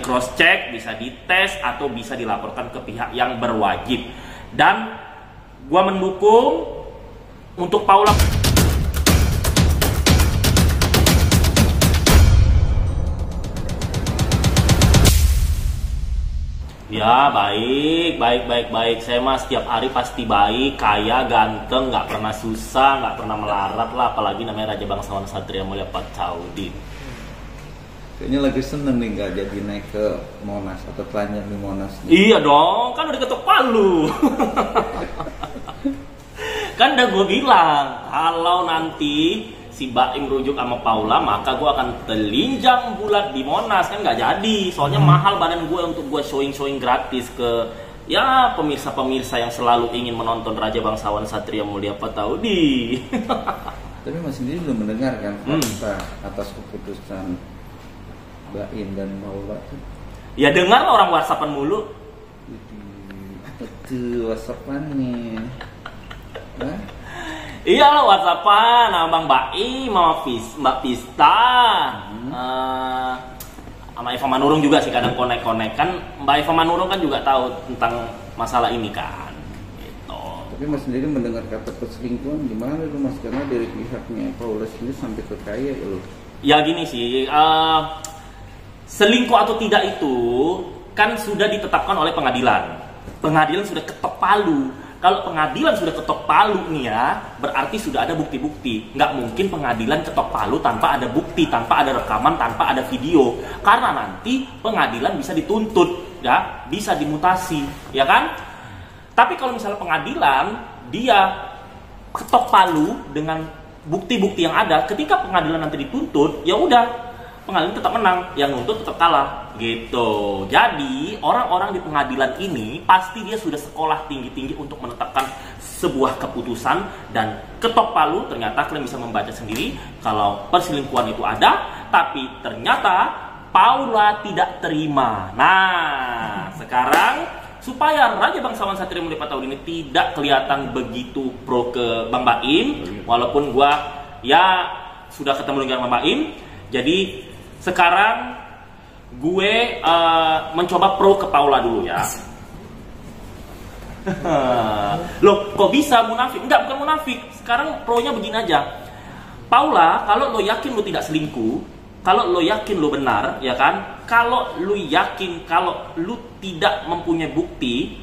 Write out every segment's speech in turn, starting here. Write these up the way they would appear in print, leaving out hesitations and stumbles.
cross check, bisa dites, atau bisa dilaporkan ke pihak yang berwajib. Dan gue mendukung untuk Paula. Ya, baik. Saya mah setiap hari pasti baik, kaya, ganteng, nggak pernah susah, nggak pernah melarat lah. Apalagi namanya Raja Bangsawan Satria Mulia Pataudi. Kayaknya lagi seneng nih nggak jadi naik ke Monas atau telanjang di Monas nih. Iya dong, kan udah ketok palu. Kan udah gue bilang, kalau nanti si Baim rujuk sama Paula, maka gue akan telinjang bulat di Monas. Kan nggak jadi, soalnya mahal badan gue untuk gue showing gratis ke ya pemirsa-pemirsa yang selalu ingin menonton Raja Bangsawan Satria Mulia Pataudi. Tapi Mas sendiri belum mendengar kan fakta atas keputusan Baim dan Paula tuh? Ya dengar lah, orang WhatsAppan mulu. Apa tuh WhatsAppannya? Hah? Iya lah, WhatsAppan sama Bang Baim, sama Mbak Pista, sama Eva Manurung juga sih kadang konek-konek. Kan Mbak Eva Manurung kan juga tahu tentang masalah ini kan gitu. Tapi Mas sendiri mendengar kata perselingkuhan gimana tuh Mas? Karena dari pihaknya Paula sendiri sampai ke kaya ya loh. Ya gini sih, selingkuh atau tidak itu kan sudah ditetapkan oleh pengadilan. Pengadilan sudah ketok palu. Kalau pengadilan sudah ketok palu nih ya, berarti sudah ada bukti-bukti. Nggak mungkin pengadilan ketok palu tanpa ada bukti, tanpa ada rekaman, tanpa ada video. Karena nanti pengadilan bisa dituntut, ya, bisa dimutasi, ya kan? Tapi kalau misalnya pengadilan dia ketok palu dengan bukti-bukti yang ada, ketika pengadilan nanti dituntut, ya udah, pengadilan tetap menang, yang nuntut tetap kalah, gitu. Jadi orang-orang di pengadilan ini pasti dia sudah sekolah tinggi-tinggi untuk menetapkan sebuah keputusan, dan ketok palu ternyata kalian bisa membaca sendiri kalau perselingkuhan itu ada, tapi ternyata Paula tidak terima. Nah, sekarang supaya Raja Bangsawan Satria Mulia Pataudi ini tidak kelihatan begitu pro ke Bang Baim, walaupun gua ya sudah ketemu dengan Bang Baim, jadi sekarang gue mencoba pro ke Paula dulu ya. Loh, kok bisa munafik? Enggak, bukan munafik. Sekarang pro-nya begini aja. Paula, kalau lo yakin lo tidak selingkuh, kalau lo yakin lo benar, ya kan? Kalau lo yakin kalau lo tidak mempunyai bukti,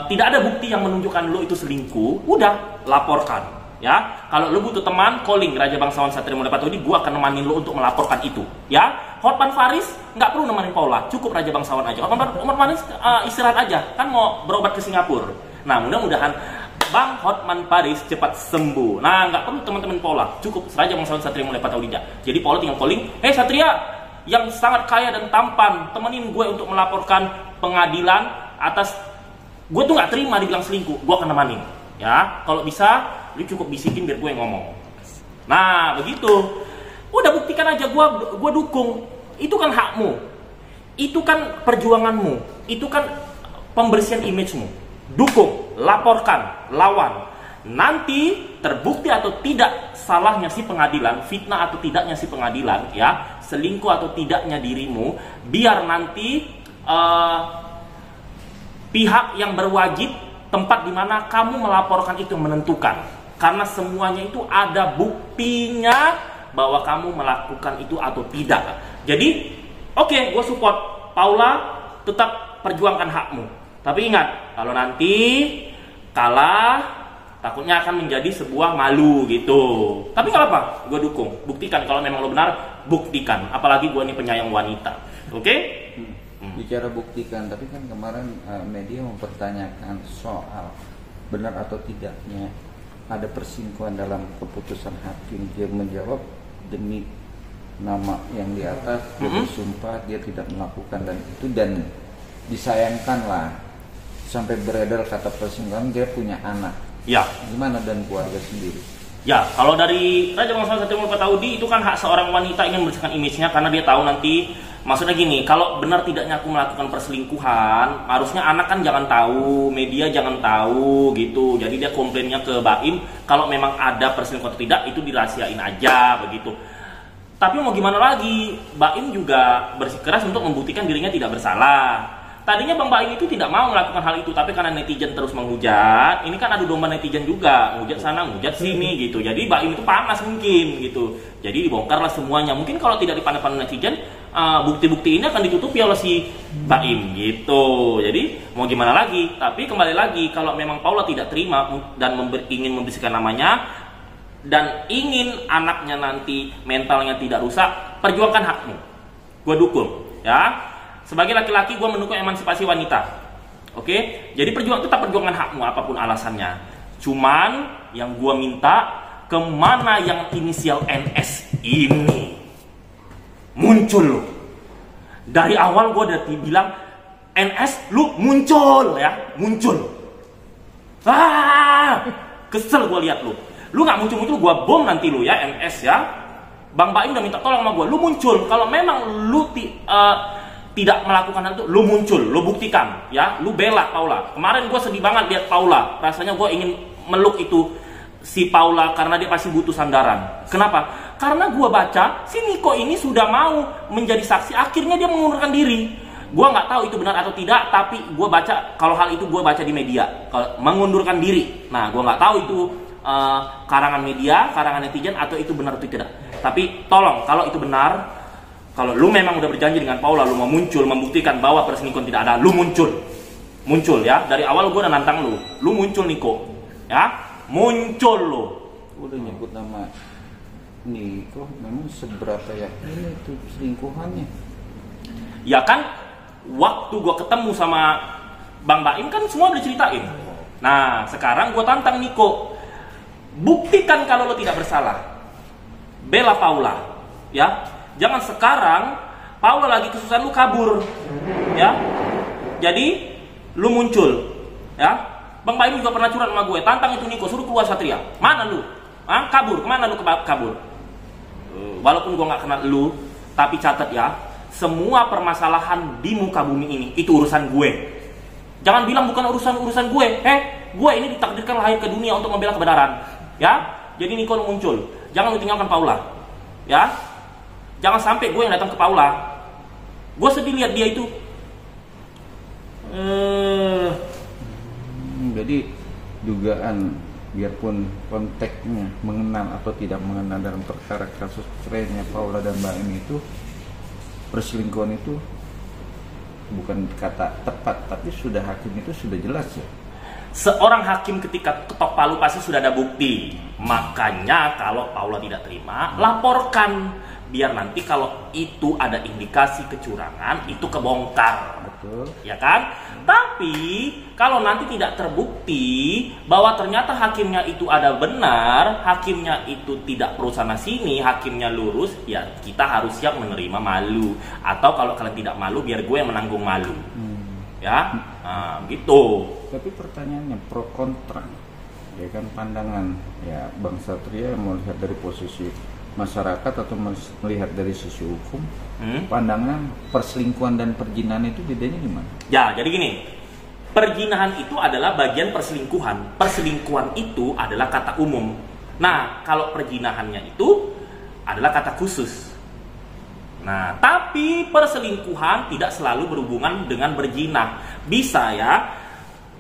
tidak ada bukti yang menunjukkan lo itu selingkuh, udah laporkan. Ya, kalau lu butuh teman, calling Raja Bangsawan Satria Mulia Pataudi, gua akan nemanin lu untuk melaporkan itu. Ya, Hotman Paris nggak perlu nemanin Paula, cukup Raja Bangsawan aja. Hotman Paris istirahat aja, kan mau berobat ke Singapura. Nah, mudah-mudahan Bang Hotman Paris cepat sembuh. Nah, nggak perlu teman-teman Paula, cukup Raja Bangsawan Satria Mulia Pataudi aja. Jadi Paula tinggal calling, "Hey Satria, yang sangat kaya dan tampan, temenin gue untuk melaporkan pengadilan atas gue tuh nggak terima dibilang selingkuh, gue akan nemanin." Ya, kalau bisa lu cukup bisikin biar gue ngomong. Nah, begitu. Udah buktikan aja, gue dukung. Itu kan hakmu. Itu kan perjuanganmu. Itu kan pembersihan image-mu. Dukung, laporkan, lawan. Nanti terbukti atau tidak salahnya si pengadilan, fitnah atau tidaknya si pengadilan, ya, selingkuh atau tidaknya dirimu, biar nanti pihak yang berwajib, tempat di mana kamu melaporkan itu menentukan. Karena semuanya itu ada buktinya bahwa kamu melakukan itu atau tidak. Jadi, oke, gue support Paula, tetap perjuangkan hakmu. Tapi ingat, kalau nanti kalah, takutnya akan menjadi sebuah malu gitu. Tapi nggak apa-apa, gue dukung. Buktikan kalau memang lo benar, buktikan. Apalagi gue ini penyayang wanita, oke? Bicara buktikan, tapi kan kemarin media mempertanyakan soal benar atau tidaknya ada perselingkuhan dalam keputusan hakim. Dia menjawab demi nama yang di atas, dia bersumpah dia tidak melakukan dan itu, dan disayangkan lah sampai beredar kata perselingkuhan dia punya anak. Ya. Gimana dan keluarga sendiri? Ya, kalau dari Raja Bangsawan Satria Mulia Pataudi itu kan hak seorang wanita ingin membersihkan image-nya karena dia tahu nanti, maksudnya gini, kalau benar tidaknya aku melakukan perselingkuhan, harusnya anak kan jangan tahu, media jangan tahu gitu. Jadi dia komplainnya ke Baim, kalau memang ada perselingkuhan atau tidak itu dirahasiain aja begitu. Tapi mau gimana lagi, Baim juga bersikeras untuk membuktikan dirinya tidak bersalah. Tadinya Bang Baim itu tidak mau melakukan hal itu, tapi karena netizen terus menghujat, ini kan adu domba netizen juga, ngujat sana, ngujat sini gitu. Jadi Baim itu panas mungkin gitu. Jadi dibongkarlah semuanya. Mungkin kalau tidak dipandang netizen, bukti-bukti ini akan ditutupi oleh si Baim gitu. Jadi mau gimana lagi? Tapi kembali lagi, kalau memang Paula tidak terima dan ingin membersihkan namanya dan ingin anaknya nanti mentalnya tidak rusak, perjuangkan hakmu. Gue dukung, ya. Sebagai laki-laki gue mendukung emansipasi wanita. Oke? Jadi tetap perjuangkan hakmu apapun alasannya. Cuman yang gue minta, kemana yang inisial NS ini muncul lo? Dari awal gue udah bilang NS lu muncul ya, muncul. Kesel gue lihat lu. Lu nggak muncul-muncul, gue bom nanti lu ya, NS ya. Bang Baim udah minta tolong sama gue, lu muncul. Kalau memang lu tidak melakukan hal itu, lu muncul, lu buktikan ya. Lu bela Paula. Kemarin gue sedih banget lihat Paula. Rasanya gue ingin meluk itu si Paula karena dia pasti butuh sandaran. Kenapa? Karena gue baca si Niko ini sudah mau menjadi saksi, akhirnya dia mengundurkan diri. Gue nggak tahu itu benar atau tidak, tapi gue baca, kalau hal itu gue baca di media, kalau mengundurkan diri. Nah, gue nggak tahu itu karangan media, karangan netizen, atau itu benar atau tidak. Tapi tolong, kalau itu benar, kalau lu memang udah berjanji dengan Paula, lu mau muncul membuktikan bahwa perselingkuhan tidak ada, lu muncul ya. Dari awal gue udah nantang lu muncul Niko, ya, muncul lu. Udah nyebut nama Niko, memang seberapa yakin itu selingkuhannya? Ya kan, waktu gue ketemu sama Bang Baim kan semua udah ceritain. Nah, sekarang gue tantang Niko. Buktikan kalau lo tidak bersalah. Bela Paula, ya. Jangan sekarang Paula lagi kesusahan lu kabur, ya. Jadi lu muncul, ya. Bang Baim juga pernah curhat sama gue, tantang itu Niko, suruh keluar Satria. Mana lu? Kabur, kemana lu kabur? Walaupun gue nggak kenal lu, tapi catat ya, semua permasalahan di muka bumi ini itu urusan gue. Jangan bilang bukan urusan gue. Gue ini ditakdirkan lahir ke dunia untuk membela kebenaran. Ya, jadi Niko muncul. Jangan lu tinggalkan Paula. Ya, jangan sampai gue yang datang ke Paula. Gue sedih lihat dia itu. Jadi dugaan, biarpun konteksnya mengenal atau tidak mengenal dalam perkara kasus cerainya Paula dan Baim itu, perselingkuhan itu bukan kata tepat, tapi sudah hakim itu sudah jelas ya. Seorang hakim ketika ketok palu pasti sudah ada bukti. Makanya kalau Paula tidak terima, laporkan. Biar nanti kalau itu ada indikasi kecurangan, itu kebongkar. Betul. Ya kan? Tapi kalau nanti tidak terbukti bahwa ternyata hakimnya itu ada benar, hakimnya itu tidak perlu sana sini, hakimnya lurus, ya kita harus siap menerima malu. Atau kalau kalian tidak malu, biar gue yang menanggung malu. Ya, nah, gitu. Tapi pertanyaannya pro kontra, ya kan, pandangan ya Bang Satria melihat dari posisi masyarakat atau melihat dari sisi hukum, pandangan perselingkuhan dan perzinahan itu bedanya gimana? Ya, jadi gini, perzinahan itu adalah bagian perselingkuhan. Perselingkuhan itu adalah kata umum. Nah, kalau perzinahannya itu adalah kata khusus. Nah, tapi perselingkuhan tidak selalu berhubungan dengan berzina. Bisa ya,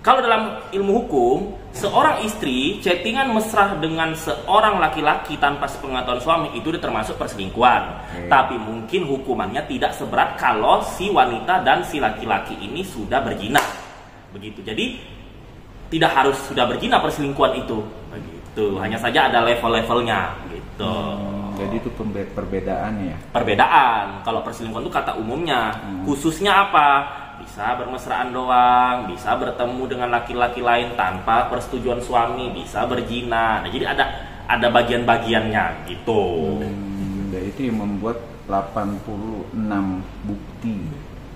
kalau dalam ilmu hukum, seorang istri chattingan mesra dengan seorang laki-laki tanpa sepengetahuan suami itu termasuk perselingkuhan. Tapi mungkin hukumannya tidak seberat kalau si wanita dan si laki-laki ini sudah berzina. Begitu. Jadi tidak harus sudah berzina perselingkuhan itu. Begitu. Hanya saja ada level-levelnya gitu. Jadi itu perbedaannya ya? Perbedaan. Kalau perselingkuhan itu kata umumnya. Khususnya apa? Bisa bermesraan doang, bisa bertemu dengan laki-laki lain tanpa persetujuan suami, bisa berzina. Nah, jadi ada bagian-bagiannya gitu. Itu yang membuat 86 bukti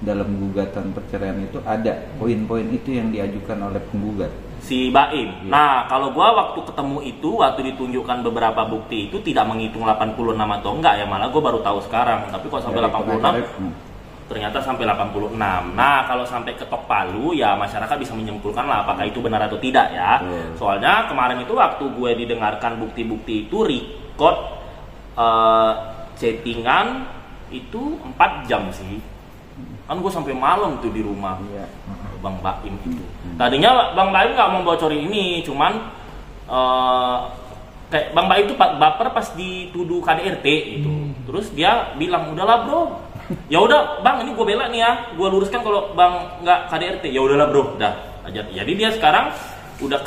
dalam gugatan perceraian itu ada poin-poin itu yang diajukan oleh penggugat. Si Baim. Nah, kalau gua waktu ketemu itu, waktu ditunjukkan beberapa bukti itu tidak menghitung 86 atau enggak ya, malah gua baru tahu sekarang. Tapi kok sampai 86? Ternyata sampai 86. Nah, kalau sampai ketok palu ya masyarakat bisa menyimpulkan lah apakah itu benar atau tidak ya. Soalnya kemarin itu waktu gue didengarkan bukti-bukti itu record chattingan itu 4 jam sih. Kan gue sampai malam tuh di rumah. Iya. Bang Baim itu. Tadinya Bang Baim nggak mau bocorin ini, cuman kayak Bang Baim itu baper pas dituduh KDRT gitu. Terus dia bilang, udahlah bro, ya udah Bang, ini gue bela nih ya, gue luruskan kalau Bang nggak KDRT, ya udahlah bro, udah. Jadi dia sekarang udah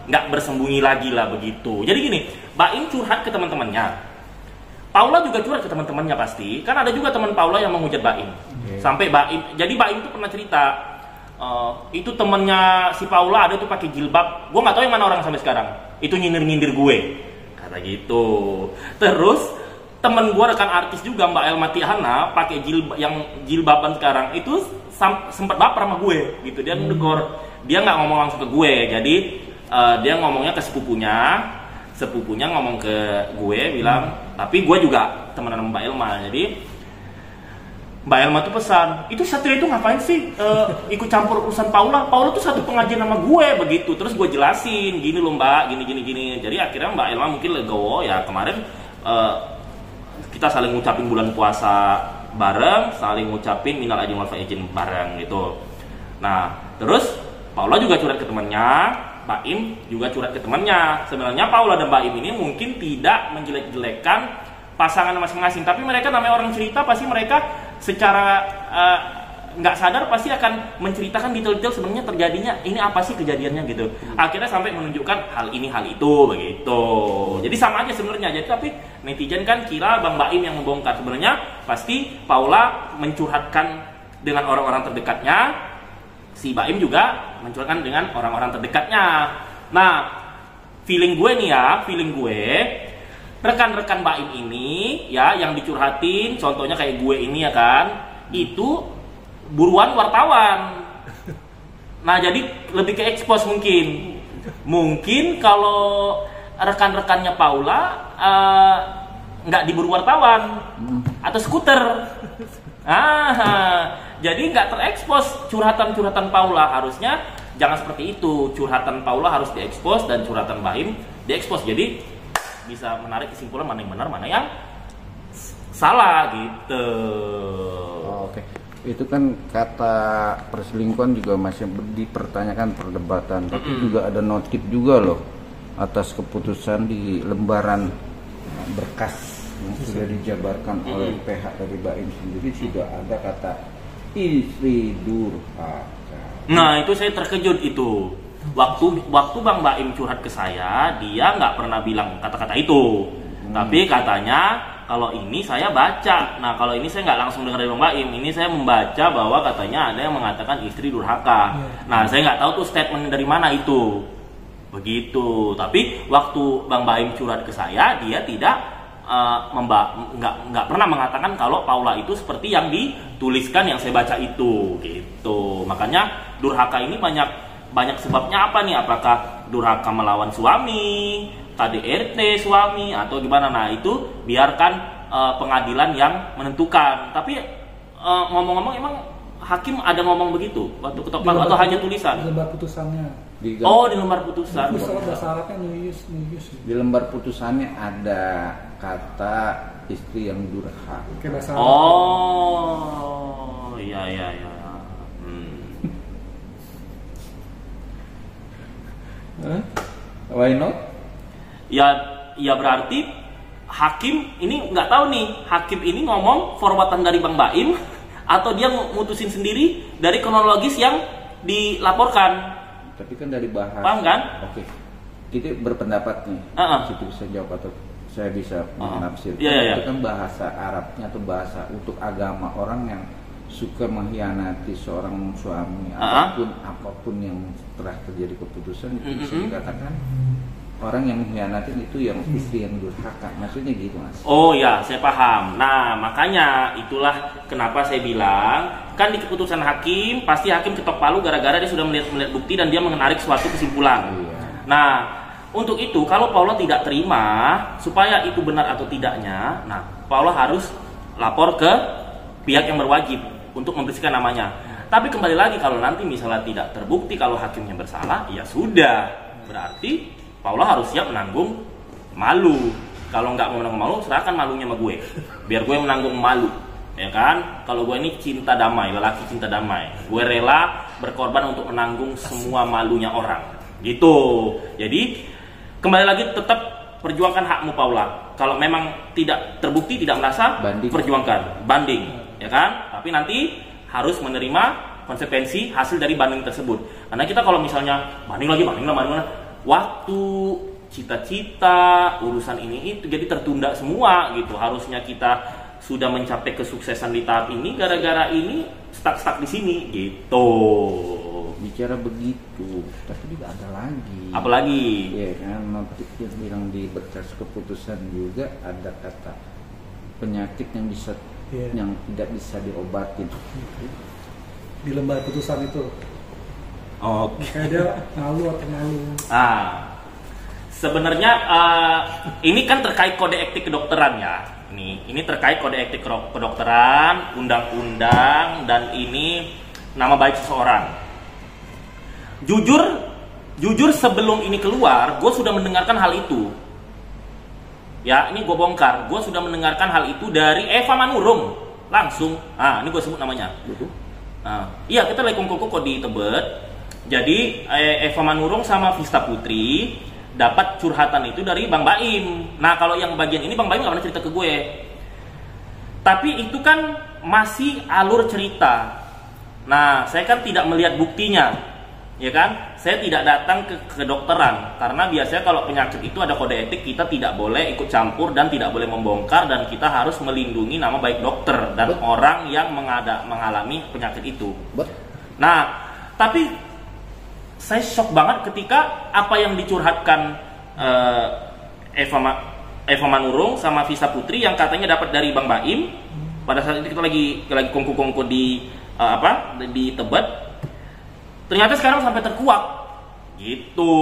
nggak bersembunyi lagi lah begitu. Jadi gini, Baim curhat ke teman-temannya. Paula juga curhat ke teman-temannya pasti. Kan ada juga teman Paula yang menghujat Baim. Sampai Baim, jadi Baim itu pernah cerita, itu temennya si Paula ada tuh pakai jilbab. Gue nggak tahu yang mana orang sampai sekarang. Itu nyindir-nyindir gue, kata gitu. Terus temen gue rekan artis juga Mbak Elma Tiana pakai jilbaban sekarang itu sempat baper sama gue, gitu. Dia negor, dia nggak ngomong langsung ke gue. Jadi dia ngomongnya ke sepupunya ngomong ke gue bilang, tapi gue juga temenan sama Mbak Elma. Jadi Mbak Elma tuh pesan, itu Satria itu ngapain sih ikut campur urusan Paula tuh satu pengajian sama gue begitu. Terus gue jelasin, gini loh Mbak, gini. Jadi akhirnya Mbak Elma mungkin legowo ya, kemarin kita saling ngucapin bulan puasa bareng, saling ngucapin minal aidin wal faizin bareng gitu. Nah terus Paula juga curhat ke temannya, Baim juga curhat ke temannya. Sebenarnya Paula dan Baim ini mungkin tidak menjelek-jelekan pasangan masing-masing, tapi mereka namanya orang cerita, pasti mereka secara nggak sadar pasti akan menceritakan detail-detail sebenarnya terjadinya ini apa sih kejadiannya gitu. Akhirnya sampai menunjukkan hal ini hal itu begitu. Jadi sama aja sebenarnya. Jadi tapi netizen kan kira Bang Baim yang membongkar, sebenarnya pasti Paula mencurhatkan dengan orang-orang terdekatnya, si Baim juga mencurhatkan dengan orang-orang terdekatnya. Nah, feeling gue rekan-rekan Baim ini ya yang dicurhatin, contohnya kayak gue ini ya kan, itu buruan wartawan. Nah jadi lebih ke expose mungkin kalau rekan-rekannya Paula nggak diburu wartawan atau skuter. Jadi nggak terekspos curhatan Paula. Harusnya jangan seperti itu, curhatan Paula harus diekspos dan curhatan Baim diekspos. Jadi bisa menarik kesimpulan mana yang benar, mana yang salah gitu. Oke. Itu kan kata perselingkuhan juga masih dipertanyakan perdebatan, tapi juga ada notif juga loh atas keputusan di lembaran berkas yang sudah dijabarkan oleh pihak dari Baim sendiri, sudah ada kata istri durhaka. Nah itu saya terkejut itu. Waktu Bang Baim curhat ke saya, dia nggak pernah bilang kata-kata itu. Tapi katanya kalau ini saya baca. Nah kalau ini saya nggak langsung dengar dari Bang Baim. Ini saya membaca bahwa katanya ada yang mengatakan istri durhaka. Nah saya nggak tahu tuh statement dari mana itu. Begitu. Tapi waktu Bang Baim curhat ke saya, dia tidak nggak pernah mengatakan kalau Paula itu seperti yang dituliskan yang saya baca itu. Gitu. Makanya durhaka ini banyak sebabnya apa nih? Apakah durhaka melawan suami, KDRT suami, atau gimana? Nah itu biarkan pengadilan yang menentukan. Tapi ngomong-ngomong, emang hakim ada ngomong begitu waktu ketok palu atau hanya tulisan? Di lembar putusannya. Di lembar putusan. Di lembar putusannya ada kata istri yang durhaka. Oh, iya. Why not? Ya berarti hakim ini nggak tahu nih, hakim ini ngomong forwardan dari Bang Baim atau dia mutusin sendiri dari kronologis yang dilaporkan. Tapi kan dari bahasa. Paham kan? Oke. Kita berpendapat nih. Situ bisa jawab atau saya bisa menafsir. Iya. Itu kan bahasa Arabnya atau bahasa untuk agama orang yang suka mengkhianati seorang suami, apapun yang telah terjadi keputusan itu bisa dikatakan orang yang mengkhianati itu yang istri yang durhaka, maksudnya gitu Mas. Oh ya, saya paham. Nah makanya itulah kenapa saya bilang kan di keputusan hakim pasti hakim ketok palu gara-gara dia sudah melihat bukti dan dia menarik suatu kesimpulan. Nah untuk itu kalau Paula tidak terima supaya itu benar atau tidaknya, nah Paula harus lapor ke pihak yang berwajib untuk membersihkan namanya. Tapi kembali lagi kalau nanti misalnya tidak terbukti kalau hakimnya bersalah, ya sudah. Berarti Paula harus siap menanggung malu. Kalau nggak mau menanggung malu, serahkan malunya sama gue. Biar gue menanggung malu, ya kan? Kalau gue ini cinta damai, lelaki cinta damai. Gue rela berkorban untuk menanggung semua malunya orang. Gitu. Jadi kembali lagi tetap perjuangkan hakmu Paula. Kalau memang tidak terbukti, tidak merasa, perjuangkan, banding, ya kan? Tapi nanti harus menerima konsekuensi hasil dari banding tersebut. Karena kita kalau misalnya banding lagi, waktu, cita-cita, urusan ini itu jadi tertunda semua gitu. Harusnya kita sudah mencapai kesuksesan di tahap ini, gara-gara ini stuck di sini gitu. Bicara begitu, tapi juga ada lagi. Apalagi? Ya kan, nanti bilang di berkas keputusan juga ada kata penyakit yang bisa, yang tidak bisa diobatin. Di lembar putusan itu. Oke. Kayak dia malu atau malu. Sebenarnya ini kan terkait kode etik kedokteran ya. Ini terkait kode etik kedokteran, undang-undang, dan ini nama baik seseorang. Jujur sebelum ini keluar, gue sudah mendengarkan hal itu. Ya, ini gue bongkar. Gue sudah mendengarkan hal itu dari Eva Manurung langsung. Ini gue sebut namanya. Iya, kita lagi kongko di Tebet. Jadi Eva Manurung sama Vista Putri dapat curhatan itu dari Bang Baim. Nah, kalau yang bagian ini Bang Baim gak pernah cerita ke gue. Tapi itu kan masih alur cerita. Nah, saya kan tidak melihat buktinya, ya kan? Saya tidak datang ke kedokteran karena biasanya kalau penyakit itu ada kode etik, kita tidak boleh ikut campur dan tidak boleh membongkar, dan kita harus melindungi nama baik dokter dan orang yang mengalami penyakit itu. Nah, tapi saya shock banget ketika apa yang dicurhatkan Eva Manurung sama Visa Putri yang katanya dapat dari Bang Baim. Pada saat itu kita lagi kongko di di Tebet. Ternyata sekarang sampai terkuak gitu.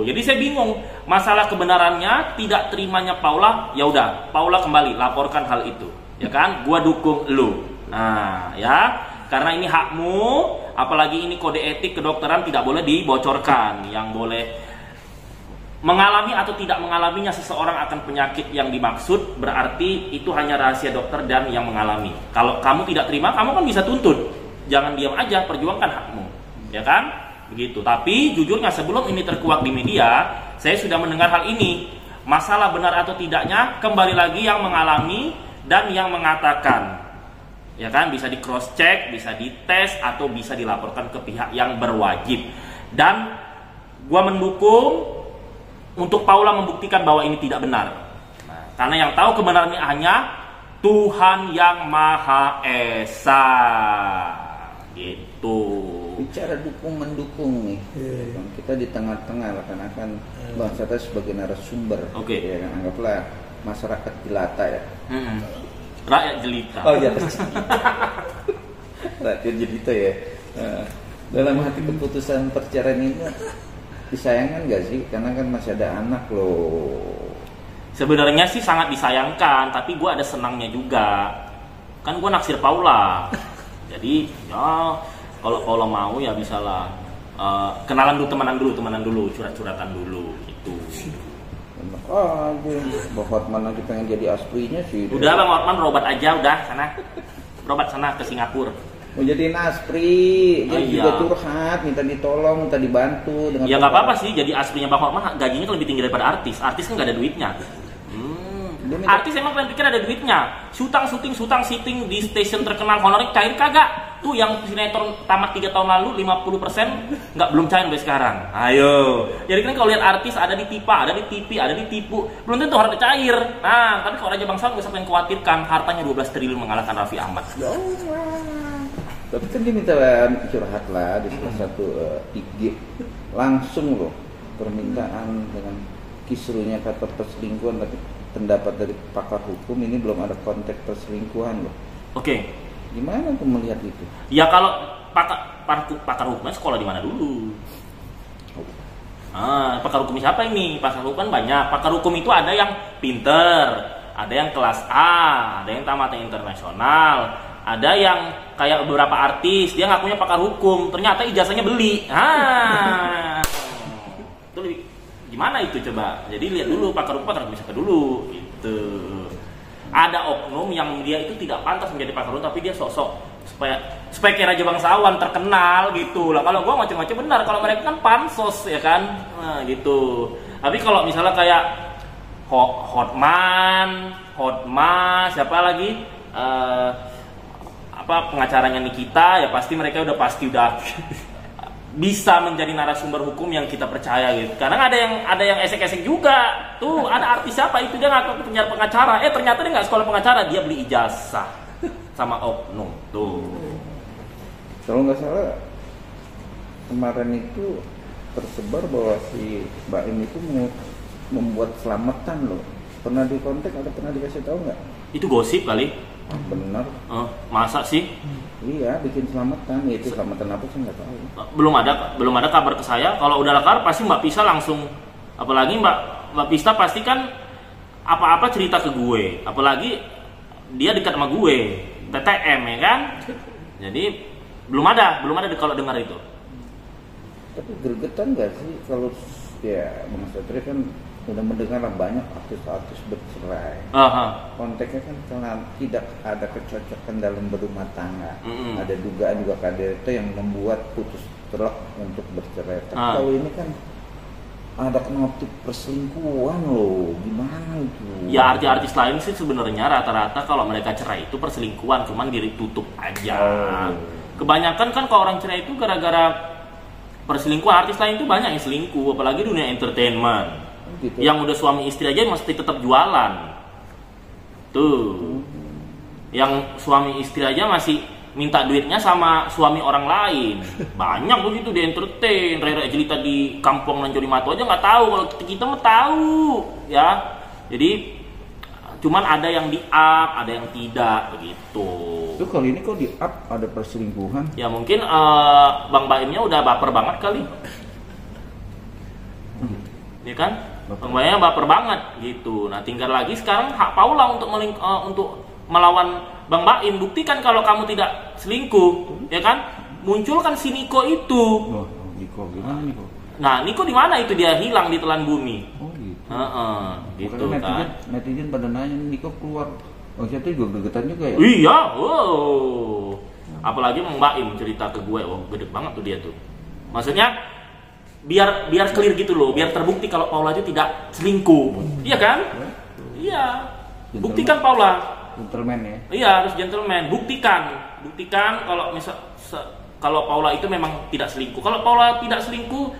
Jadi saya bingung, masalah kebenarannya, tidak terimanya Paula, ya udah, Paula kembali laporkan hal itu, ya kan? Gua dukung lu. Nah, ya, karena ini hakmu, apalagi ini kode etik kedokteran tidak boleh dibocorkan. Yang boleh mengalami atau tidak mengalaminya seseorang akan penyakit yang dimaksud, berarti itu hanya rahasia dokter dan yang mengalami. Kalau kamu tidak terima, kamu kan bisa tuntut. Jangan diam aja, perjuangkan hakmu, ya kan? Begitu. Tapi jujurnya sebelum ini terkuak di media, saya sudah mendengar hal ini. Masalah benar atau tidaknya kembali lagi yang mengalami dan yang mengatakan. Ya kan, bisa di cross check, bisa dites, atau bisa dilaporkan ke pihak yang berwajib. Dan gua mendukung untuk Paula membuktikan bahwa ini tidak benar. Nah, karena yang tahu kebenarannya hanya Tuhan yang Maha Esa. Gitu. Bicara dukung mendukung nih. Kita di tengah-tengah akan Bang Sata sebagai narasumber. Ya kan, anggaplah masyarakat jelata ya. Rakyat jelita. Oh iya. Rakyat jelita ya. Dalam hati keputusan perceraian ini disayangkan gak sih? Karena kan masih ada anak loh. Sebenarnya sih sangat disayangkan, tapi gue ada senangnya juga. Kan gue naksir Paula. Jadi ya kalau Paula mau ya bisalah kenalan dulu, temenan dulu, curhat-curhatan dulu gitu. Bang Hotman nanti pengen jadi asprinya sih. Udah Bang Hotman berobat aja udah sana. Berobat sana ke Singapura. Mau jadi aspri, jadi juga curhat, minta ditolong, minta dibantu dengan. Ya nggak apa-apa sih, jadi asprinya Bang Hotman gajinya kan lebih tinggi daripada artis. Artis kan nggak ada duitnya. Artis emang kalian pikir ada duitnya? Syuting di stasiun terkenal, honorer cair kagak? Tuh yang sinetron tamat 3 tahun lalu 50% nggak belum cair sampai sekarang. Ayo. Jadi kan kalau lihat artis ada ditipa, ada ditipu, ada ditipu, belum tentu harta cair. Nah, tapi kalau Raja Bangsa nggak usah yang khawatirkan, hartanya 12 triliun mengalahkan Raffi Ahmad. Tapi kan dia minta curhat lah di salah satu IG langsung loh, permintaan dengan kisruhnya kata perselingkuhan, tapi pendapat dari pakar hukum ini belum ada konteks perselingkuhan loh. Oke. Gimana tuh melihat itu? Ya kalau pakar hukumnya sekolah di mana dulu? Pakar hukum siapa ini? Pakar hukum kan banyak. Pakar hukum itu ada yang pinter, ada yang kelas A, ada yang tamat internasional, ada yang kayak beberapa artis dia ngakunya pakar hukum, ternyata ijazahnya beli. Itu lebih gimana itu coba? Jadi lihat dulu pakar hukum dulu gitu. Ada oknum yang dia itu tidak pantas menjadi pakar hukum tapi dia sok-sok supaya kayak raja bangsawan terkenal gitu lah. Kalau gua macam-macam benar, kalau mereka kan pansos ya kan, nah, gitu. Tapi kalau misalnya kayak Hotma, siapa lagi pengacaranya Nikita, ya pasti mereka udah bisa menjadi narasumber hukum yang kita percaya gitu. Karena ada yang esek-esek juga. Tuh, ada artis siapa itu dia ngaku punya pengacara. Ternyata dia nggak sekolah pengacara, dia beli ijazah sama oknum. Tuh. Kalau nggak salah kemarin itu tersebar bahwa si Mbak Im itu mau membuat selamatan loh. Pernah dikontak atau pernah dikasih tahu nggak? Itu gosip kali. Bener. Masa sih? Iya, bikin selamatan. Itu selamatan apa sih nggak tahu. Belum ada kabar ke saya. Kalau udah ada kabar pasti Mbak Pisa langsung. Apalagi Mbak Pisa pasti kan apa-apa cerita ke gue. Apalagi dia dekat sama gue, TTM ya kan. Jadi belum ada kalau dengar itu. Tapi gregetan nggak sih kalau ya Bang Satria kan udah mendengar banyak artis-artis bercerai. Konteksnya kan karena tidak ada kecocokan dalam berumah tangga. Ada dugaan juga KDRT yang membuat putus telak untuk bercerai. Tapi kalau ini kan ada motif perselingkuhan loh, gimana itu? Ya artis lain sih sebenarnya rata-rata kalau mereka cerai itu perselingkuhan, cuman diri tutup aja. Kebanyakan kan kalau orang cerai itu gara-gara perselingkuhan. Artis lain itu banyak yang selingkuh, apalagi dunia entertainment. Gitu. Yang udah suami istri aja mesti tetap jualan. Tuh. Yang suami istri aja masih minta duitnya sama suami orang lain. Banyak begitu di entertain. Rera jelita di Kampung Lanjori Mato aja nggak tahu. Kalau kita mah tahu, ya. Jadi cuman ada yang di-up, ada yang tidak begitu. Itu kali ini kok di-up ada perselingkuhan? Ya mungkin Bang Baimnya udah baper banget kali. Ya kan? Pemainnya baper banget gitu. Nah tinggal lagi sekarang hak Paula untuk melawan Bang Baim. Buktikan kalau kamu tidak selingkuh, ya kan? Munculkan si Niko itu. Niko gimana Niko? Nah Niko di mana itu, dia hilang di telan bumi. Oh gitu. Gitu kan. Netizen pada nanya Niko keluar. Oh itu juga gregetan juga ya? Iya. Apalagi Bang Baim cerita ke gue, gede banget tuh dia tuh. Maksudnya biar clear gitu loh, biar terbukti kalau Paula itu tidak selingkuh. Iya kan? Iya. Buktikan Paula. Gentleman ya. Iya, harus gentleman. Buktikan kalau Paula itu memang tidak selingkuh. Kalau Paula tidak selingkuh,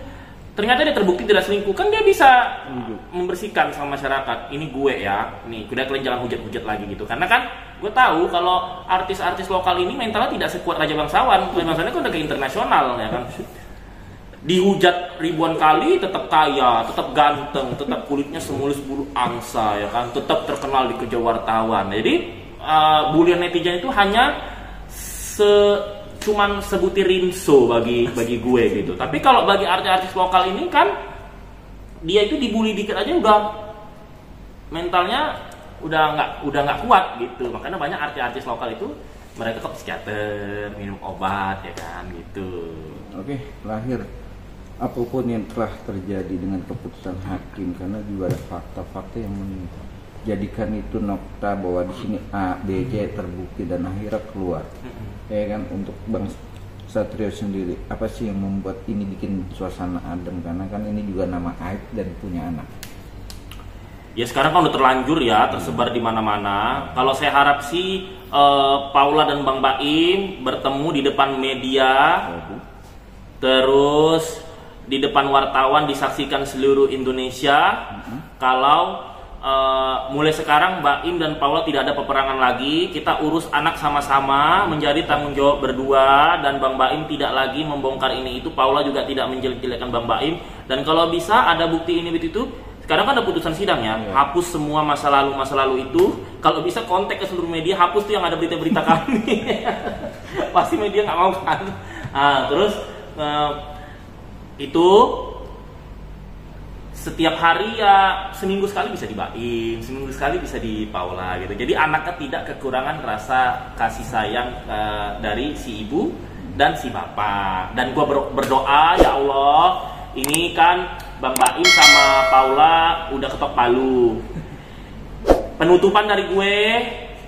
ternyata dia terbukti tidak selingkuh, kan dia bisa membersihkan sama masyarakat. Ini gue ya. Nih, udah kalian jangan hujat-hujat lagi gitu. Karena kan gue tahu kalau artis-artis lokal ini mentalnya tidak sekuat Raja Bangsawan. Raja Bangsawan kan udah ke internasional ya kan. Dihujat ribuan kali tetap kaya, tetap ganteng, tetap kulitnya semulus bulu angsa ya kan, tetap terkenal di kerja wartawan. Jadi bulian netizen itu hanya cuman sebutir rinso bagi gue gitu. Tapi kalau bagi artis-artis lokal ini kan dia itu dibully dikit aja udah mentalnya udah nggak kuat gitu. Makanya banyak artis-artis lokal itu mereka ke psikiater, minum obat ya kan gitu. Oke, lahir apapun yang telah terjadi dengan keputusan hakim, karena juga ada fakta-fakta yang menjadikan itu nokta bahwa di sini A, B, C terbukti dan akhirnya keluar. Ya kan, untuk Bang Satrio sendiri, apa sih yang membuat ini bikin suasana adem? Karena kan ini juga nama aib dan punya anak. Ya sekarang kan udah terlanjur ya, tersebar di mana-mana. Kalau saya harap sih Paula dan Bang Baim bertemu di depan media, terus di depan wartawan disaksikan seluruh Indonesia. Kalau mulai sekarang Baim dan Paula tidak ada peperangan lagi, kita urus anak sama-sama, menjadi tanggung jawab berdua, dan Bang Baim tidak lagi membongkar ini itu, Paula juga tidak menjelek-jelekan Bang Baim. Dan kalau bisa ada bukti ini itu, sekarang kan ada putusan sidang ya, hapus semua masa lalu itu. Kalau bisa kontak ke seluruh media, hapus tuh yang ada berita-berita kami. Pasti media nggak mau kan. Terus itu setiap hari ya seminggu sekali bisa di Baim, seminggu sekali bisa di Paula gitu. Jadi anaknya tidak kekurangan rasa kasih sayang dari si ibu dan si bapak. Dan gua berdoa, ya Allah, ini kan Bang Baim sama Paula udah ketok palu. Penutupan dari gue,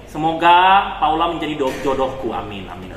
semoga Paula menjadi jodohku. Amin, amin.